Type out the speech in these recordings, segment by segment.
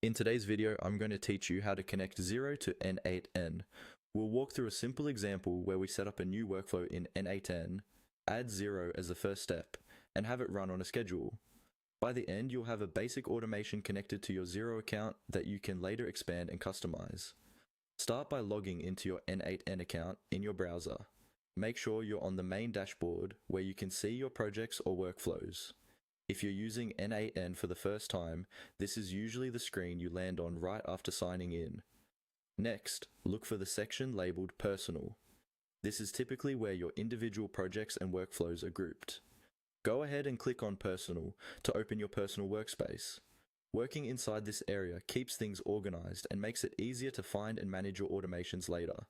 In today's video, I'm going to teach you how to connect Xero to N8N. We'll walk through a simple example where we set up a new workflow in N8N, add Xero as the first step, and have it run on a schedule. By the end, you'll have a basic automation connected to your Xero account that you can later expand and customize. Start by logging into your N8N account in your browser. Make sure you're on the main dashboard where you can see your projects or workflows. If you're using N8N for the first time, this is usually the screen you land on right after signing in. Next, look for the section labeled Personal. This is typically where your individual projects and workflows are grouped. Go ahead and click on Personal to open your personal workspace. Working inside this area keeps things organized and makes it easier to find and manage your automations later.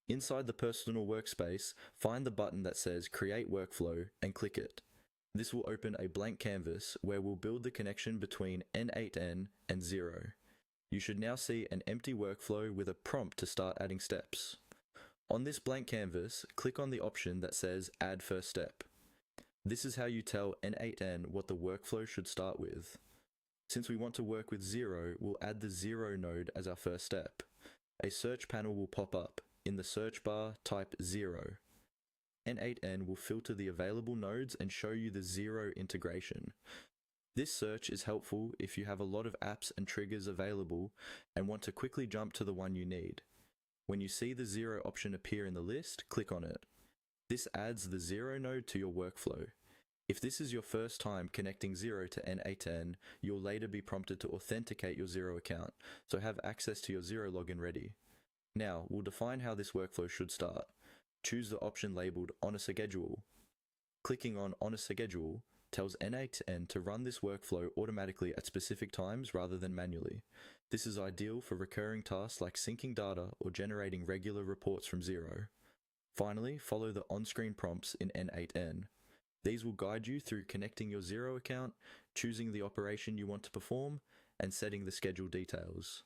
Inside the personal workspace, find the button that says Create Workflow and click it. This will open a blank canvas where we'll build the connection between N8N and Xero. You should now see an empty workflow with a prompt to start adding steps. On this blank canvas, click on the option that says Add First Step. This is how you tell N8N what the workflow should start with. Since we want to work with Xero, we'll add the Xero node as our first step. A search panel will pop up. In the search bar, type Xero. N8N will filter the available nodes and show you the Xero integration. This search is helpful if you have a lot of apps and triggers available and want to quickly jump to the one you need. When you see the Xero option appear in the list, click on it. This adds the Xero node to your workflow. If this is your first time connecting Xero to N8N, you'll later be prompted to authenticate your Xero account, so have access to your Xero login ready. Now, we'll define how this workflow should start. Choose the option labeled On a Schedule. Clicking on a Schedule tells N8N to run this workflow automatically at specific times rather than manually. This is ideal for recurring tasks like syncing data or generating regular reports from Xero. Finally, follow the on-screen prompts in N8N. These will guide you through connecting your Xero account, choosing the operation you want to perform, and setting the schedule details.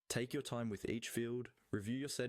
Take your time with each field, review your settings,